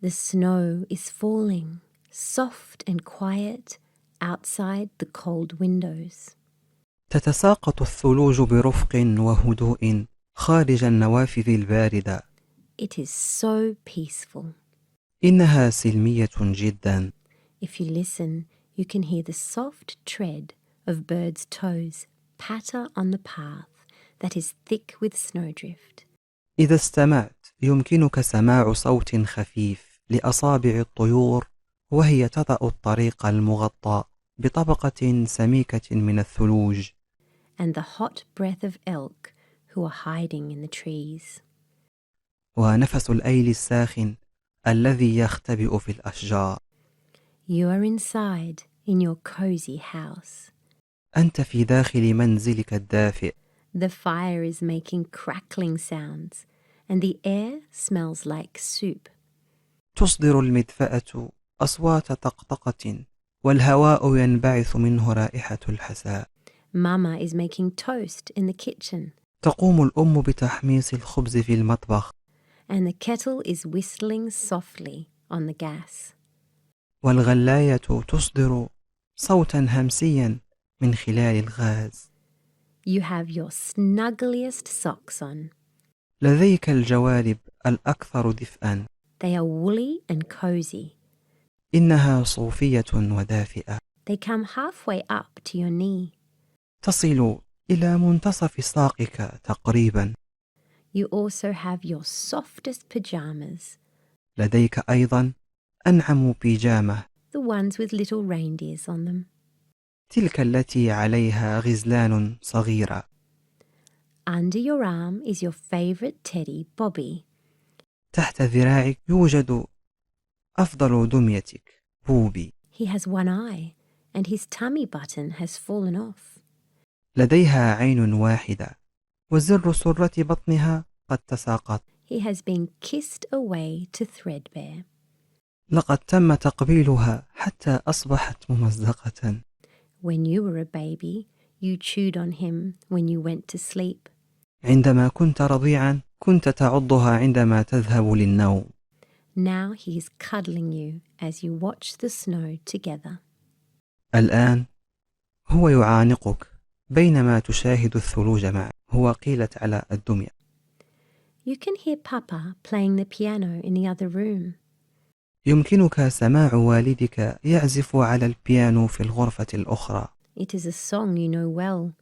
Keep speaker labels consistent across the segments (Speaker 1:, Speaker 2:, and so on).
Speaker 1: The snow is falling, soft and quiet, outside the cold windows.
Speaker 2: تتساقط الثلوج برفق وهدوء خارج النوافذ الباردة.
Speaker 1: It is so peaceful.
Speaker 2: إنها سلمية جدا.
Speaker 1: If you listen, you can hear the soft tread of birds' toes patter on the path that is thick with snowdrift.
Speaker 2: إذا استمعت يمكنك سماع صوت خفيف لأصابع الطيور وهي تطأ الطريق المغطى بطبقة سميكة من الثلوج.
Speaker 1: And the hot breath of elk who are hiding in the trees.
Speaker 2: ونفس الأيل الساخن الذي يختبئ في الأشجار.
Speaker 1: You are inside in your cozy house.
Speaker 2: أنت في داخل منزلك الدافئ.
Speaker 1: The fire is making crackling sounds and the air smells like soup.
Speaker 2: تصدر المدفأة أصوات طقطقة والهواء ينبعث منه رائحة الحساء.
Speaker 1: Mama is making toast in the kitchen.
Speaker 2: تقوم الأم بتحميص الخبز في المطبخ.
Speaker 1: And the kettle is whistling softly on the gas.
Speaker 2: والغلاية تصدر صوتا همسيا من خلال الغاز.
Speaker 1: You have your snuggliest socks on.
Speaker 2: لديك الجوارب الأكثر دفئا.
Speaker 1: They are woolly and cozy.
Speaker 2: إنها صوفية ودافئة.
Speaker 1: They come halfway up to your knee.
Speaker 2: تصل إلى منتصف ساقك تقريبا.
Speaker 1: You also have your softest pajamas.
Speaker 2: لديك أيضا أنعم بيجامة.
Speaker 1: The ones with little reindeers on them.
Speaker 2: تلك التي عليها غزلان صغيرة.
Speaker 1: Under your arm is your favorite teddy, Bobby.
Speaker 2: تحت ذراعك يوجد أفضل دميتك، بوبي.
Speaker 1: He has one eye and his tummy button has fallen off.
Speaker 2: لديها عين واحدة وزر سرة بطنها قد تساقط.
Speaker 1: He has been kissed away to threadbare.
Speaker 2: لقد تم تقبيلها حتى أصبحت ممزقة.
Speaker 1: When you were a baby, you chewed on him when you went to sleep.
Speaker 2: عندما كنت رضيعا كنت تعضها عندما تذهب للنوم.
Speaker 1: Now he is cuddling you as you watch the snow together.
Speaker 2: الآن هو يعانقك بينما تشاهد الثلوج معه. هو قيلت على الدمية.
Speaker 1: You can hear Papa playing the piano in the other room.
Speaker 2: يمكنك سماع والدك يعزف على البيانو في الغرفة الأخرى.
Speaker 1: It is a song you know well.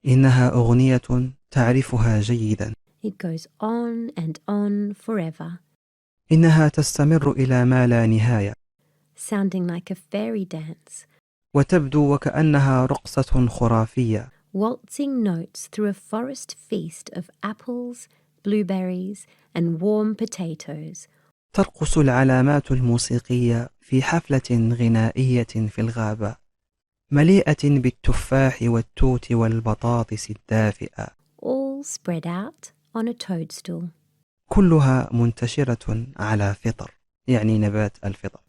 Speaker 2: إنها أغنية تعرفها جيدا.
Speaker 1: It goes on and on forever.
Speaker 2: إنها تستمر إلى ما لا نهاية.
Speaker 1: Sounding like a fairy dance.
Speaker 2: وتبدو وكأنها رقصة خرافية.
Speaker 1: Waltzing notes through a forest feast of apples, blueberries and warm potatoes.
Speaker 2: ترقص العلامات الموسيقية في حفلة غنائية في الغابة مليئة بالتفاح والتوت والبطاطس الدافئة.
Speaker 1: All spread out on a toadstool.
Speaker 2: كلها منتشرة على فطر، يعني نبات الفطر.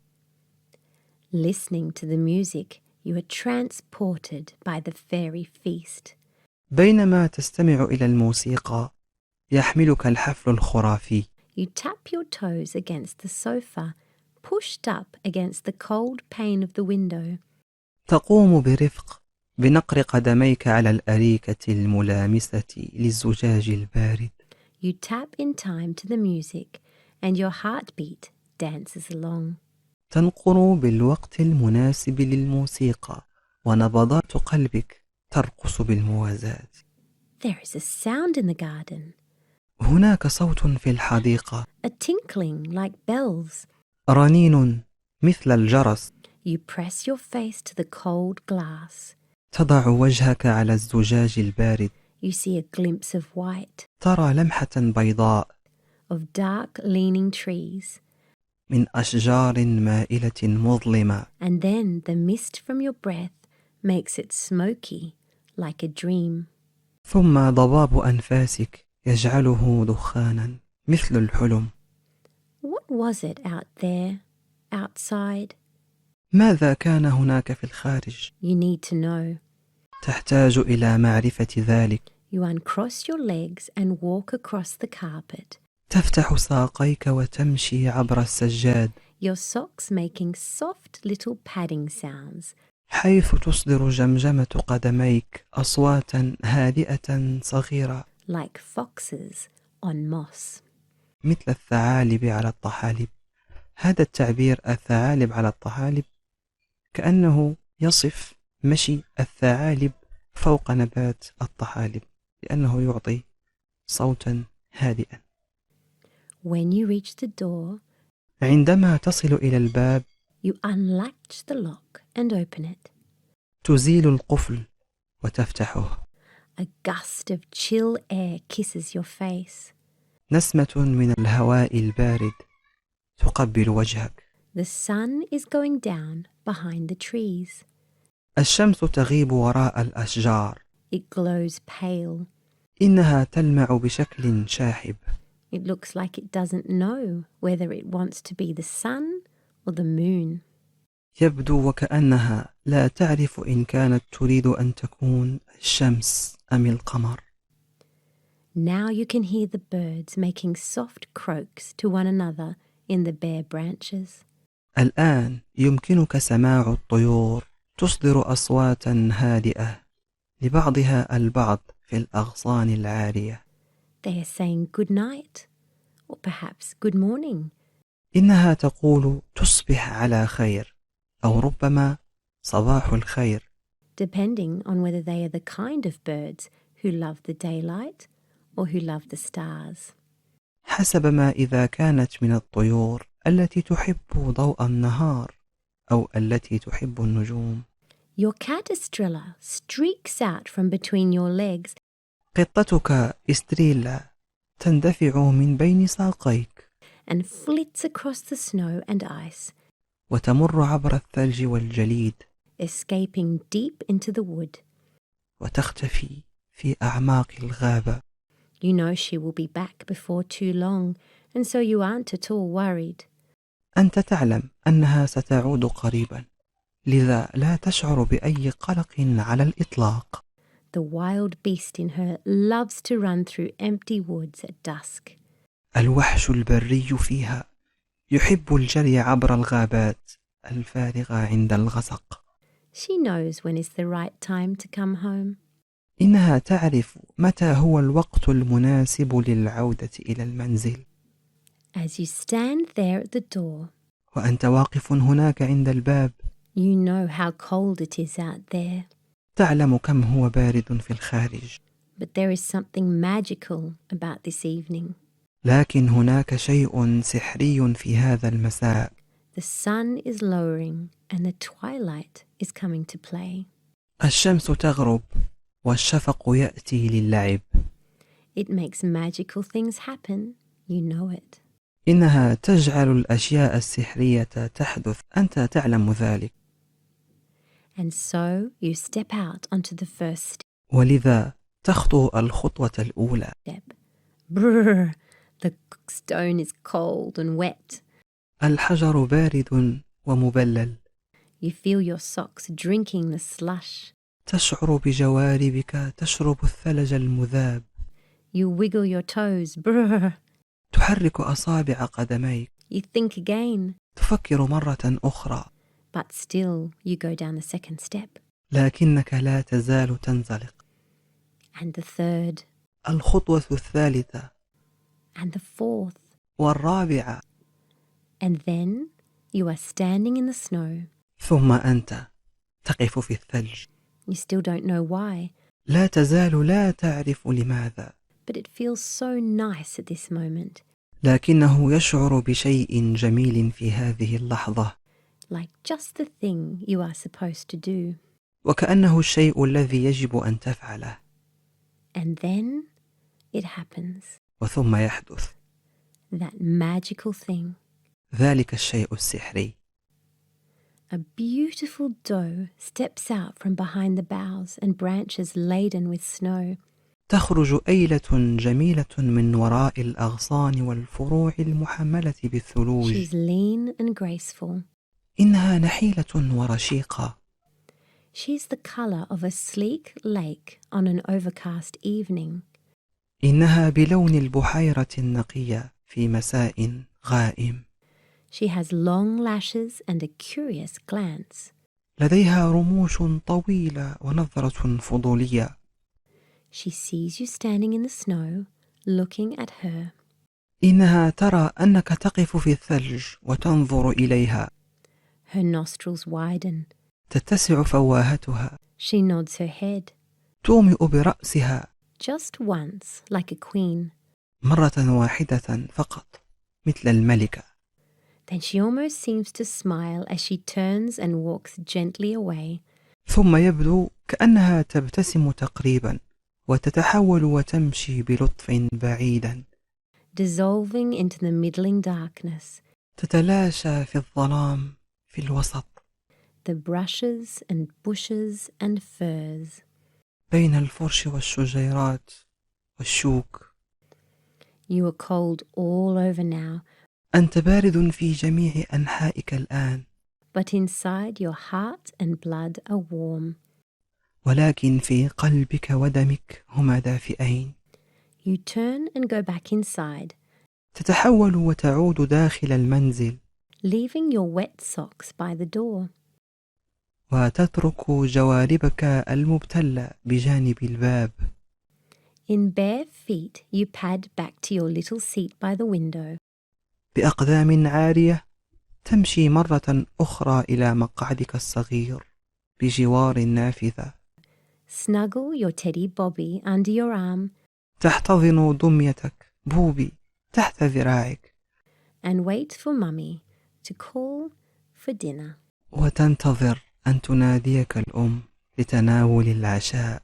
Speaker 1: Listening to the music, you are transported by the fairy feast.
Speaker 2: بينما تستمع إلى الموسيقى يحملك الحفل الخرافي.
Speaker 1: You tap your toes against the sofa, pushed up against the cold pane of the window.
Speaker 2: تقوم برفق بنقر قدميك على الأريكة الملامسة للزجاج البارد.
Speaker 1: You tap in time to the music and your heartbeat dances along.
Speaker 2: تنقر بالوقت المناسب للموسيقى ونبضات قلبك ترقص بالموازاة.
Speaker 1: There is a sound in the garden.
Speaker 2: هناك صوت في الحديقة.
Speaker 1: A tinkling like bells.
Speaker 2: رنين مثل الجرس.
Speaker 1: You press your face to the cold glass.
Speaker 2: تضع وجهك على الزجاج البارد.
Speaker 1: You see a glimpse of white.
Speaker 2: ترى لمحة بيضاء.
Speaker 1: Of dark leaning trees.
Speaker 2: من أشجار مائلة مظلمة.
Speaker 1: And then the mist from your breath makes it smoky like a dream.
Speaker 2: ثم ضباب أنفاسك يجعله دخانا مثل الحلم.
Speaker 1: What was it out there, outside?
Speaker 2: ماذا كان هناك في الخارج؟
Speaker 1: You need to know.
Speaker 2: تحتاج إلى معرفة ذلك.
Speaker 1: You uncross your legs and walk across the carpet.
Speaker 2: تفتح ساقيك وتمشي عبر السجاد،
Speaker 1: your socks making soft little padding sounds,
Speaker 2: حيث تصدر جمجمة قدميك أصواتا هادئة صغيرة
Speaker 1: like foxes on moss.
Speaker 2: مثل الثعالب على الطحالب. هذا التعبير الثعالب على الطحالب كأنه يصف مشي الثعالب فوق نبات الطحالب، لأنه يعطي صوتا هادئا.
Speaker 1: When you reach the door,
Speaker 2: عندما تصل إلى الباب
Speaker 1: you unlatch the lock and open it.
Speaker 2: تزيل القفل وتفتحه.
Speaker 1: A gust of chill air kisses your face.
Speaker 2: نسمة من الهواء البارد تقبل وجهك.
Speaker 1: The sun is going down behind the trees.
Speaker 2: الشمس تغيب وراء الأشجار.
Speaker 1: It glows pale.
Speaker 2: إنها تلمع بشكل شاحب.
Speaker 1: It looks like it doesn't know whether it wants to be the sun or the moon.
Speaker 2: يبدو وكأنها لا تعرف إن كانت تريد أن تكون الشمس أم القمر.
Speaker 1: Now you can hear the birds making soft croaks to one another in the bare branches.
Speaker 2: الآن يمكنك سماع الطيور تصدر أصواتا هادئة لبعضها البعض في الأغصان العالية.
Speaker 1: They are saying good night or perhaps good morning.
Speaker 2: إنها تقول تصبح على خير أو ربما صباح الخير.
Speaker 1: Depending on whether they are the kind of birds who love the daylight or who love the stars.
Speaker 2: حسب ما إذا كانت من الطيور التي تحب ضوء النهار أو التي تحب النجوم.
Speaker 1: Your cat Estrella streaks out from between your legs.
Speaker 2: قطتك إستريلا تندفع من بين ساقيك
Speaker 1: And flits across the snow and ice,
Speaker 2: وتمر عبر الثلج والجليد
Speaker 1: escaping deep into the wood.
Speaker 2: وتختفي في أعماق الغابة.
Speaker 1: You know she will be back before too long, and so you aren't at all worried.
Speaker 2: أنت تعلم أنها ستعود قريبا، لذا لا تشعر بأي قلق على الإطلاق.
Speaker 1: The wild beast in her loves to run through empty woods at dusk.
Speaker 2: الوحش البري فيها يحب الجري عبر الغابات الفارغة عند الغسق.
Speaker 1: She knows when is the right time to come home.
Speaker 2: إنها تعرف متى هو الوقت المناسب للعودة إلى المنزل.
Speaker 1: As you stand there at the door,
Speaker 2: وأنت واقف هناك عند الباب،
Speaker 1: you know how cold it is out there.
Speaker 2: تعلم كم هو بارد في الخارج.
Speaker 1: But there is something magical about this evening.
Speaker 2: لكن هناك شيء سحري في هذا المساء.
Speaker 1: The sun is lowering and the twilight is coming to play.
Speaker 2: الشمس تغرب والشفق يأتي للعب.
Speaker 1: It makes magical things happen. You know it.
Speaker 2: إنها تجعل الأشياء السحرية تحدث، أنت تعلم ذلك.
Speaker 1: And so you step out onto the first
Speaker 2: ولذا تخطو الخطوة الأولى.
Speaker 1: step. Brrr, the stone is cold and wet.
Speaker 2: الحجر بارد ومبلل.
Speaker 1: You feel your socks drinking the slush.
Speaker 2: تشعر بجواربك تشرب الثلج المذاب.
Speaker 1: You wiggle your toes. Brrr.
Speaker 2: تحرك أصابع قدميك.
Speaker 1: You think again.
Speaker 2: تفكر مرة أخرى.
Speaker 1: But still you go down the second step.
Speaker 2: لكنك لا تزال تنزلق.
Speaker 1: And the third.
Speaker 2: الخطوة الثالثة.
Speaker 1: And the fourth.
Speaker 2: والرابعة.
Speaker 1: And then you are standing in the snow.
Speaker 2: ثم أنت تقف في الثلج.
Speaker 1: You still don't know why.
Speaker 2: لا تزال لا تعرف لماذا.
Speaker 1: But it feels so nice at this moment.
Speaker 2: لكنه يشعر بشيء جميل في هذه اللحظة.
Speaker 1: Like just the thing you are supposed to do.
Speaker 2: وكأنه الشيء الذي يجب أن تفعله.
Speaker 1: And then it happens.
Speaker 2: وثم يحدث.
Speaker 1: That magical thing.
Speaker 2: ذلك الشيء السحري.
Speaker 1: A beautiful doe steps out from behind the boughs and branches laden with snow.
Speaker 2: تخرج أيلة جميلة من وراء الأغصان والفروع المحملة بالثلوج.
Speaker 1: She's lean and graceful.
Speaker 2: إنها نحيلة ورشيقة.
Speaker 1: She's the color of a sleek lake on an overcast evening.
Speaker 2: إنها بلون البحيرة النقية في مساء غائم.
Speaker 1: She has long lashes and a curious glance.
Speaker 2: لديها رموش طويلة ونظرة فضولية.
Speaker 1: She sees you standing in the snow, looking at her.
Speaker 2: إنها ترى أنك تقف في الثلج وتنظر إليها.
Speaker 1: Her nostrils widen.
Speaker 2: تتسع فواهتها.
Speaker 1: She nods her head.
Speaker 2: تومئ برأسها.
Speaker 1: Just once, like a queen.
Speaker 2: مرة واحدة فقط، مثل الملكة.
Speaker 1: Then she almost seems to smile as she turns and walks gently away.
Speaker 2: ثم يبدو كأنها تبتسم تقريبا وتتحول وتمشي بلطف بعيدا.
Speaker 1: Dissolving into the middling darkness.
Speaker 2: تتلاشى في الظلام في الوسط.
Speaker 1: The brushes and bushes and furs.
Speaker 2: بين الفرش والشجيرات والشوك.
Speaker 1: You are cold all over now.
Speaker 2: أنت بارد في جميع أنحائك الآن.
Speaker 1: But inside your heart and blood are warm.
Speaker 2: ولكن في قلبك ودمك هما دافئين.
Speaker 1: You turn and go back inside.
Speaker 2: تتحول وتعود داخل المنزل.
Speaker 1: Leaving your wet socks by the door.
Speaker 2: وتترك جواربك المبتلة بجانب الباب.
Speaker 1: In bare feet you pad back to your little seat by the window.
Speaker 2: بأقدام عارية تمشي مرة أخرى إلى مقعدك الصغير بجوار النافذة.
Speaker 1: Snuggle your teddy Bobby under your arm.
Speaker 2: تحتضن دميتك بوبي تحت ذراعك.
Speaker 1: And wait for mummy to call for dinner.
Speaker 2: وتنتظر أن تناديك الأم لتناول العشاء.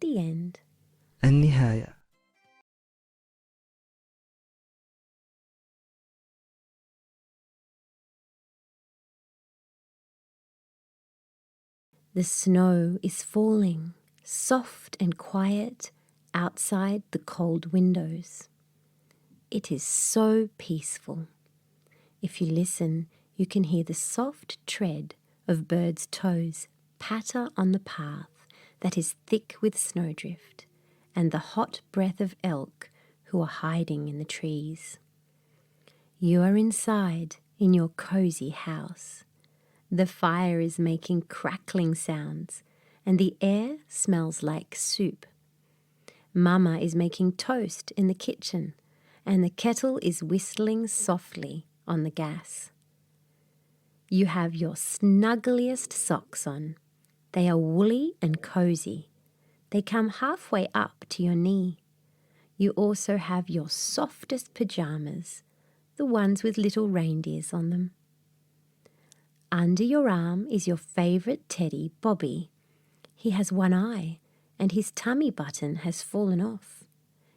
Speaker 1: The end.
Speaker 2: النهاية.
Speaker 1: The snow is falling, soft and quiet, outside the cold windows. It is so peaceful. If you listen, you can hear the soft tread of birds' toes patter on the path that is thick with snowdrift, and the hot breath of elk who are hiding in the trees. You are inside in your cozy house. The fire is making crackling sounds, and the air smells like soup. Mama is making toast in the kitchen, and the kettle is whistling softly on the gas. You have your snuggliest socks on. They are woolly and cozy. They come halfway up to your knee. You also have your softest pajamas, the ones with little reindeers on them. Under your arm is your favourite teddy, Bobby. He has one eye, and his tummy button has fallen off.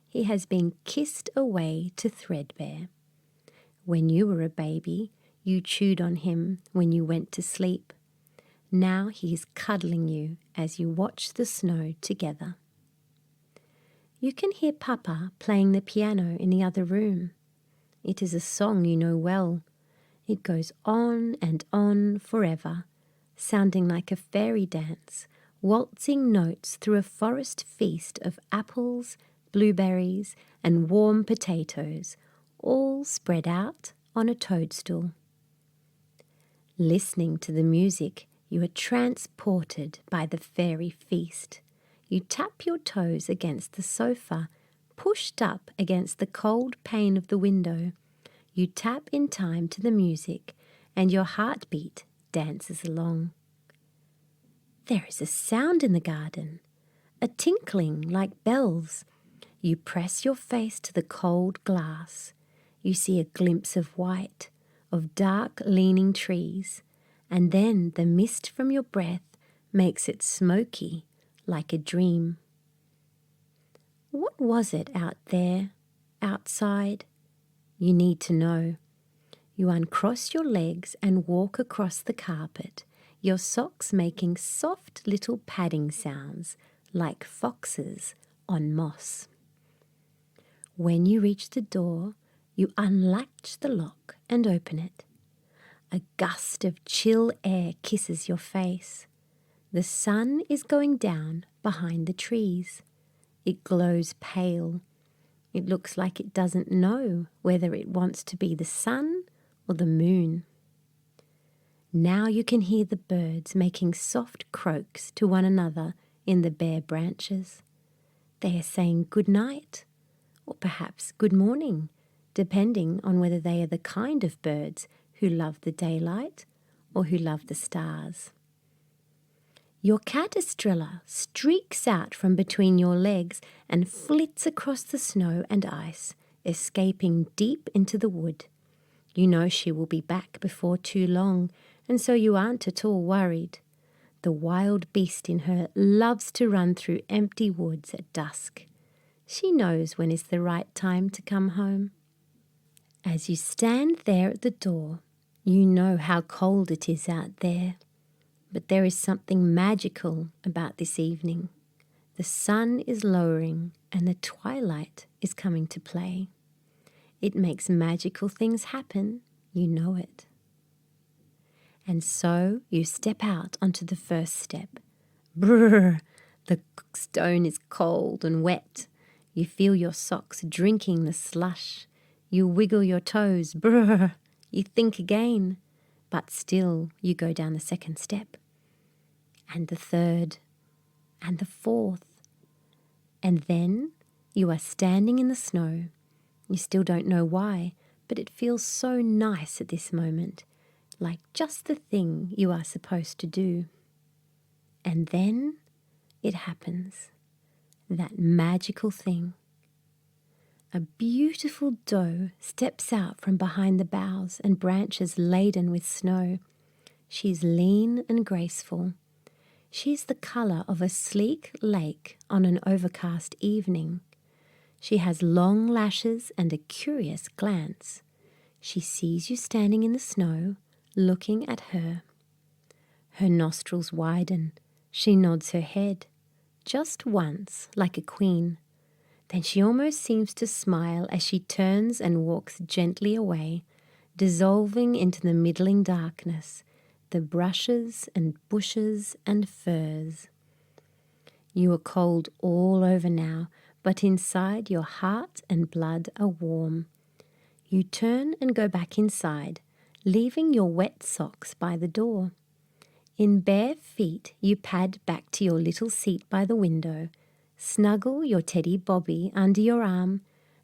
Speaker 1: He has been kissed away to threadbare. When you were a baby, you chewed on him when you went to sleep. Now he is cuddling you as you watch the snow together. You can hear Papa playing the piano in the other room. It is a song you know well. It goes on and on forever, sounding like a fairy dance, waltzing notes through a forest feast of apples, blueberries, and warm potatoes, all spread out on a toadstool. Listening to the music, you are transported by the fairy feast. You tap your toes against the sofa, pushed up against the cold pane of the window. You tap in time to the music, and your heartbeat dances along. There is a sound in the garden, a tinkling like bells. You press your face to the cold glass. You see a glimpse of white, of dark leaning trees, and then the mist from your breath makes it smoky like a dream. What was it out there, outside? You need to know. You uncross your legs and walk across the carpet, your socks making soft little padding sounds like foxes on moss. When you reach the door, you unlatch the lock and open it. A gust of chill air kisses your face. The sun is going down behind the trees. It glows pale. It looks like it doesn't know whether it wants to be the sun or the moon. Now you can hear the birds making soft croaks to one another in the bare branches. They are saying good night, or perhaps good morning, depending on whether they are the kind of birds who love the daylight or who love the stars. Your cat Estrella streaks out from between your legs and flits across the snow and ice, escaping deep into the wood. You know she will be back before too long, and so you aren't at all worried. The wild beast in her loves to run through empty woods at dusk. She knows when is the right time to come home. As you stand there at the door, you know how cold it is out there. But there is something magical about this evening. The sun is lowering and the twilight is coming to play. It makes magical things happen, you know it. And so you step out onto the first step. Brrr! The stone is cold and wet. You feel your socks drinking the slush. You wiggle your toes. Brrr! You think again. But still you go down the second step. And the third. And the fourth. And then you are standing in the snow. You still don't know why, but it feels so nice at this moment, like just the thing you are supposed to do. And then it happens, that magical thing. A beautiful doe steps out from behind the boughs and branches laden with snow. She's lean and graceful. She's the colour of a sleek lake on an overcast evening. She has long lashes and a curious glance. She sees you standing in the snow, looking at her. Her nostrils widen. She nods her head, just once, like a queen. Then she almost seems to smile as she turns and walks gently away, dissolving into the middling darkness, the brushes and bushes and firs. You are cold all over now, but inside your heart and blood are warm. You turn and go back inside, leaving your wet socks by the door. In bare feet, you pad back to your little seat by the window, snuggle your teddy Bobby under your arm,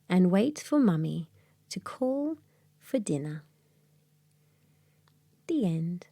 Speaker 1: and wait for Mummy to call for dinner. The end.